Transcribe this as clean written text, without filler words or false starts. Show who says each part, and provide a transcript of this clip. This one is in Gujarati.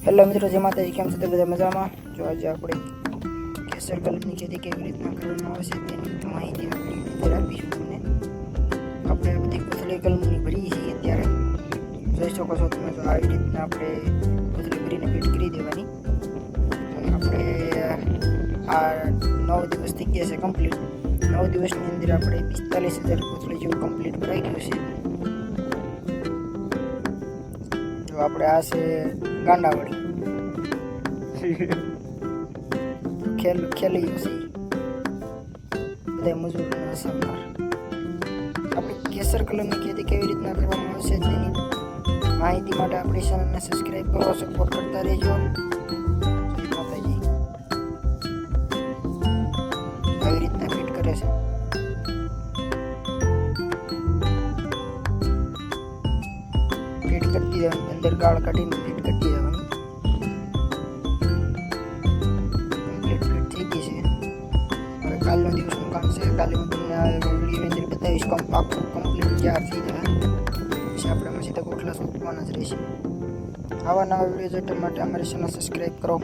Speaker 1: હેલો મિત્રો, જય માતાજી. કેમ છો તો બધા મજામાં? જો આજે આપણે કેસર કલમની ખેતી કેવી રીતના કરવામાં આવશે તેની માહિતી આપણી અંદર આપીશું તમને. આપણે આ બધી કોથળી કલમની ભરી છીએ અત્યારે. જોઈ શકો છો તમે, જો આવી રીતના આપણે કોથળી ભરીને ફીટ કરી દેવાની. આપણે આ 9 દિવસ થઈ ગયા છે કમ્પ્લીટ. 9 દિવસની અંદર આપણે 45,000 કોથળી જેવું કમ્પ્લીટ ભરાઈ ગયું છે. જો આપણે આ છે ગાંડાવાડી ખેલી છે બધા મજૂરોના સામનાર. આપણે કેસર કલમની ખેતી કેવી રીતના કરવામાં આવશે તેની માહિતી માટે આપણી ચેનલને સબસ્ક્રાઈબ કરો, સપોર્ટ કરતા રહેજો. માતાજી આવી રીતના ફિટ કરે છે. ફિટ કરતી જવાની, અંદર ગાળ કાઢીને ફિટ કરતી જવાની. કમ્પ્લીટ ફિટ થઈ ગઈ છે. હવે કાલનો દિવસનું કામ છે. કાલે હું તમને આ વિડીયોની અંદર બતાવીશ આખું કમ્પ્લીટ તૈયાર થઈ જાય. પછી આપણે મસ્ત ગોઠલા સૂકવાના જ રહેશે. આવા નવા વિડીયો જોવા માટે અમારી ચેનલ સબસ્ક્રાઈબ કરો.